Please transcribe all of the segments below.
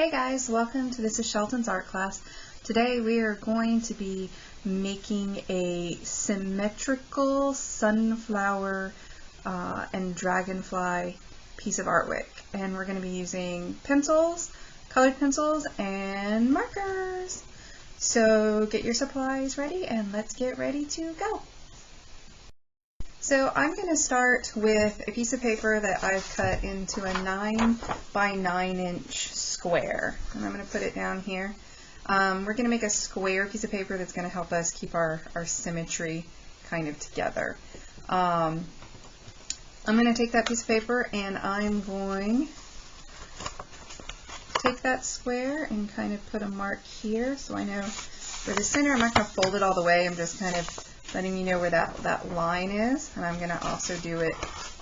Hey guys, welcome to Mrs.Shelton's art class. Today we are going to be making a symmetrical sunflower and dragonfly piece of artwork. And we're going to be using pencils, colored pencils, and markers. So get your supplies ready and let's get ready to go. So I'm going to start with a piece of paper that I've cut into a 9 by 9 inch square. And I'm going to put it down here. We're going to make a square piece of paper that's going to help us keep our symmetry kind of together. I'm going to take that piece of paper and I'm going to take that square and kind of put a mark here so I know for the center. I'm not going to fold it all the way. I'm just kind of letting you know where that line is, and I'm going to also do it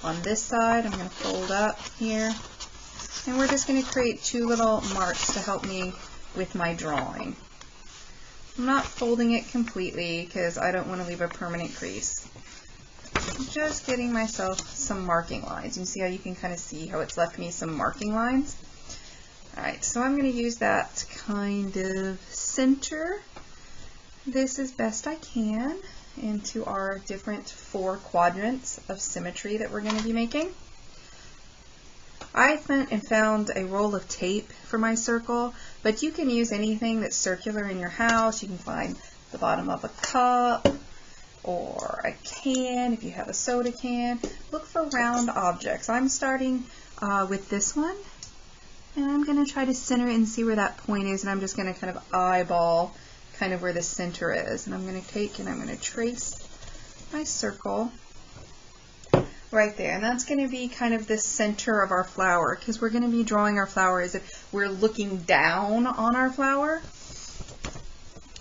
on this side. I'm going to fold up here, and we're just going to create two little marks to help me with my drawing. I'm not folding it completely because I don't want to leave a permanent crease. I'm just getting myself some marking lines. You can see how you can kind of see how it's left me some marking lines. Alright, so I'm going to use that to kind of center this as best I can into our different 4 quadrants of symmetry that we're going to be making. I went and found a roll of tape for my circle, but you can use anything that's circular in your house. You can find the bottom of a cup or a can if you have a soda can. Look for round objects. I'm starting with this one, and I'm going to try to center it and see where that point is, and I'm just going to kind of eyeball kind of where the center is, and I'm going to take and I'm going to trace my circle right there, and that's going to be kind of the center of our flower, because we're going to be drawing our flower as if we're looking down on our flower.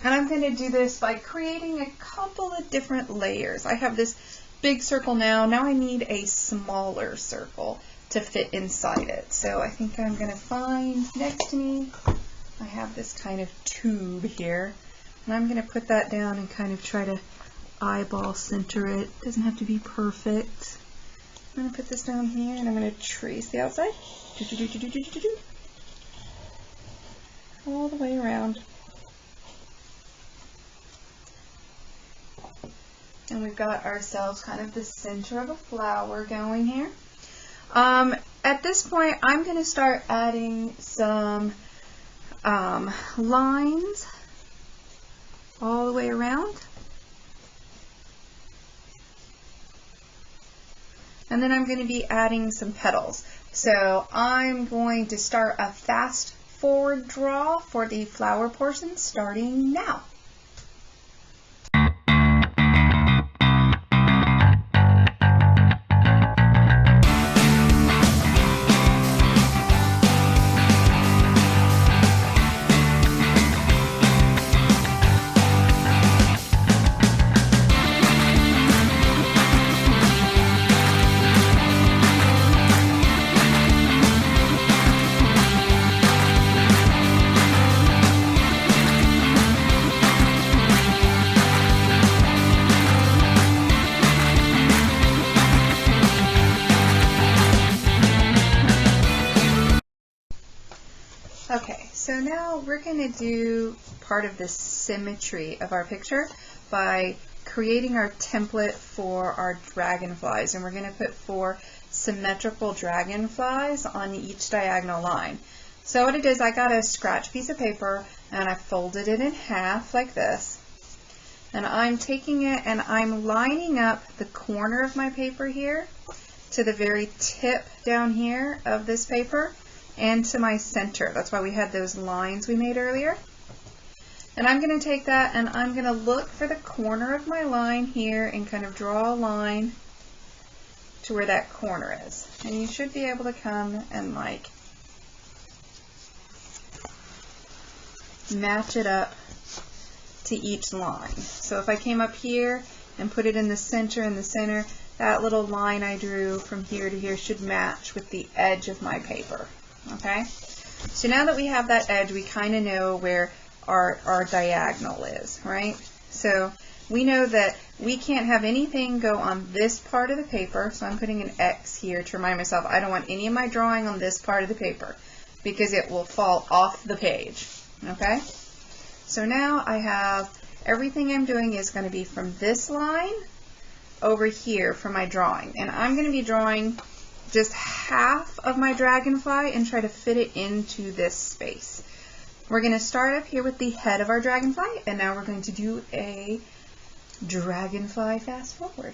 And I'm going to do this by creating a couple of different layers. I have this big circle now I need a smaller circle to fit inside it. So I think I'm going to find next to me, I have this kind of tube here. And I'm going to put that down and kind of try to eyeball center it. It doesn't have to be perfect. I'm going to put this down here and I'm going to trace the outside. All the way around. And we've got ourselves kind of the center of a flower going here. At this point, I'm going to start adding some lines all the way around. And then I'm going to be adding some petals. So I'm going to start a fast forward draw for the flower portion starting now. Okay, so now we're going to do part of the symmetry of our picture by creating our template for our dragonflies, and we're going to put 4 symmetrical dragonflies on each diagonal line. So what it is, I got a scratch piece of paper and I folded it in half like this, and I'm taking it and I'm lining up the corner of my paper here to the very tip down here of this paper and to my center. That's why we had those lines we made earlier. And I'm going to take that and I'm going to look for the corner of my line here and kind of draw a line to where that corner is. And you should be able to come and like match it up to each line. So if I came up here and put it in the center, that little line I drew from here to here should match with the edge of my paper. Okay, so now that we have that edge, we kind of know where our diagonal is, right? So we know that we can't have anything go on this part of the paper, so I'm putting an X here to remind myself I don't want any of my drawing on this part of the paper. because it will fall off the page. Okay? So now I have everything I'm doing is going to be from this line over here for my drawing. And I'm going to be drawing just half of my dragonfly and try to fit it into this space. We're going to start up here with the head of our dragonfly, and now we're going to do a dragonfly fast forward.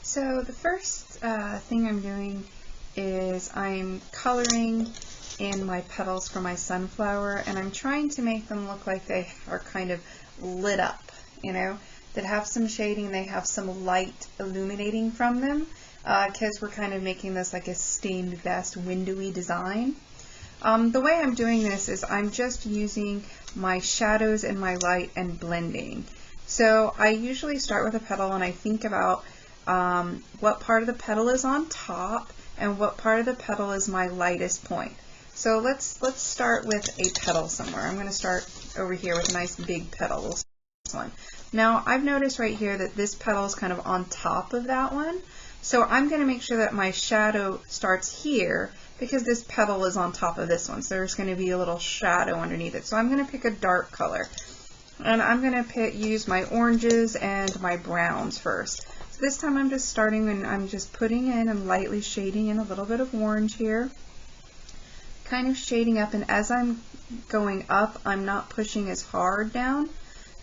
So the first thing I'm doing is I'm coloring in my petals for my sunflower, and I'm trying to make them look like they are kind of lit up, you know, that have some shading, they have some light illuminating from them, because we're kind of making this like a stained glass windowy design. The way I'm doing this is I'm just using my shadows and my light and blending. So I usually start with a petal and I think about what part of the petal is on top and what part of the petal is my lightest point. So let's start with a petal somewhere. I'm going to start over here with a nice big petal. This one. Now I've noticed right here that this petal is kind of on top of that one. So I'm going to make sure that my shadow starts here because this petal is on top of this one. So there's going to be a little shadow underneath it. So I'm going to pick a dark color. And I'm going to use my oranges and my browns first. So this time I'm just starting and I'm just putting in and lightly shading in a little bit of orange here. Kind of shading up, and as I'm going up, I'm not pushing as hard down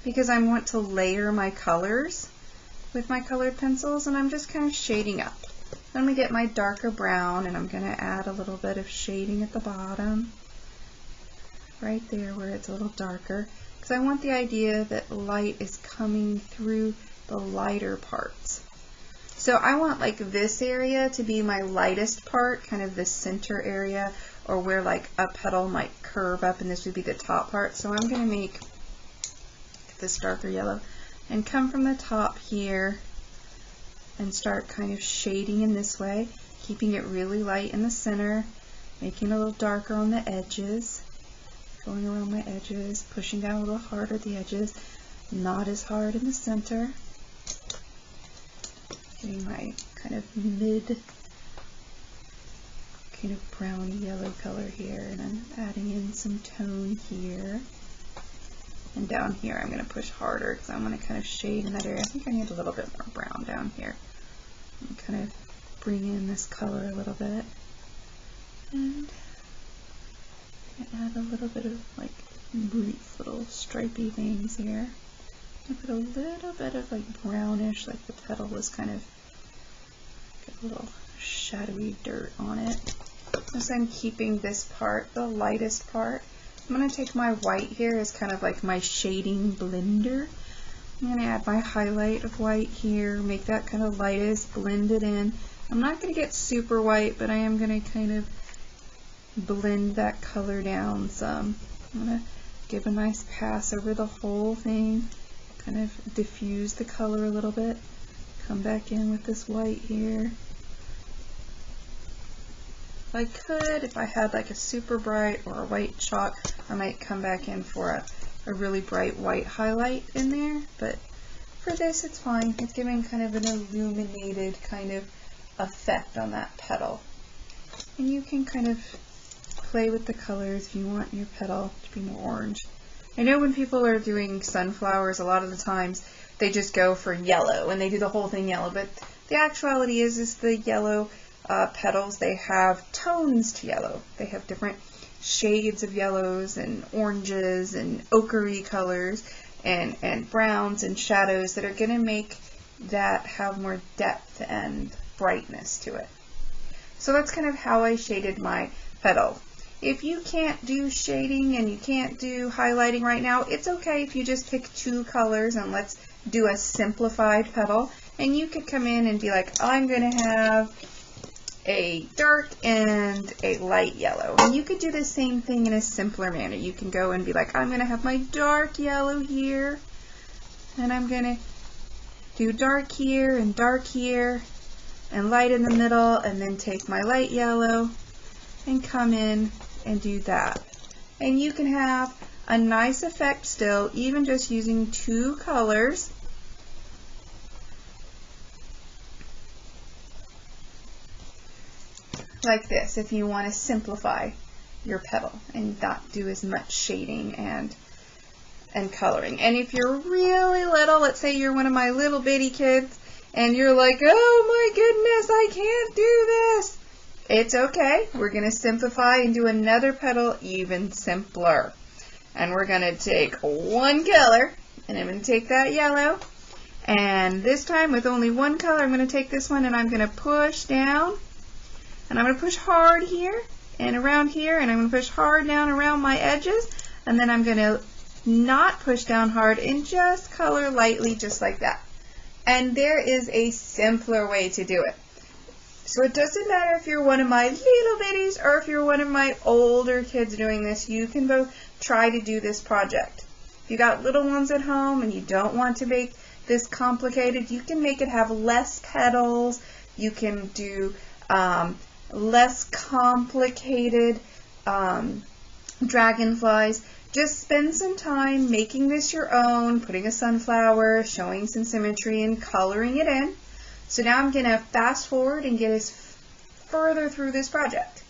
because I want to layer my colors with my colored pencils, and I'm just kind of shading up. Then I'm going to get my darker brown and I'm going to add a little bit of shading at the bottom, right there where it's a little darker, because I want the idea that light is coming through the lighter parts. So I want like this area to be my lightest part, kind of the center area, or where like a petal might curve up and this would be the top part. So I'm going to make this darker yellow and come from the top here and start kind of shading in this way, keeping it really light in the center, making it a little darker on the edges, going around my edges, pushing down a little harder at the edges, not as hard in the center. Getting my kind of mid kind of browny yellow color here, and I'm adding in some tone here. And down here I'm going to push harder because I want to kind of shade in that area. I think I need a little bit more brown down here. And kind of bring in this color a little bit. And add a little bit of like brief little stripy things here. I put a little bit of like brownish, like the petal was kind of a little shadowy dirt on it. As I'm keeping this part, the lightest part, I'm going to take my white here as kind of like my shading blender. I'm going to add my highlight of white here, make that kind of lightest, blend it in. I'm not going to get super white, but I am going to kind of blend that color down some. I'm going to give a nice pass over the whole thing, kind of diffuse the color a little bit. Come back in with this white here. If I could, if I had like a super bright or a white chalk, I might come back in for a really bright white highlight in there, but for this it's fine. It's giving kind of an illuminated kind of effect on that petal. And you can kind of play with the colors if you want your petal to be more orange. I know when people are doing sunflowers, a lot of the times they just go for yellow and they do the whole thing yellow, but the actuality is the yellow petals, they have tones to yellow. They have different shades of yellows and oranges and ochre colors and browns and shadows that are going to make that have more depth and brightness to it. So that's kind of how I shaded my petal. If you can't do shading and you can't do highlighting right now, it's okay if you just pick two colors and let's do a simplified petal. And you could come in and be like, I'm going to have a dark and a light yellow. And you could do the same thing in a simpler manner. You can go and be like, I'm going to have my dark yellow here, and I'm going to do dark here and light in the middle, and then take my light yellow and come in and do that. And you can have a nice effect still, even just using two colors. Like this, if you want to simplify your petal and not do as much shading and coloring. And if you're really little, let's say you're one of my little bitty kids and you're like, oh my goodness, I can't do this, it's okay. We're going to simplify and do another petal even simpler. And we're going to take one color, and I'm going to take that yellow, and this time with only one color, I'm going to take this one and I'm going to push down. And I'm going to push hard here and around here, and I'm going to push hard down around my edges, and then I'm going to not push down hard and just color lightly just like that. And there is a simpler way to do it. So it doesn't matter if you're one of my little bitties or if you're one of my older kids doing this, you can both try to do this project. If you got little ones at home and you don't want to make this complicated, you can make it have less petals, you can do less complicated dragonflies. Just spend some time making this your own, putting a sunflower, showing some symmetry, and coloring it in. So now I'm going to fast forward and get us further through this project.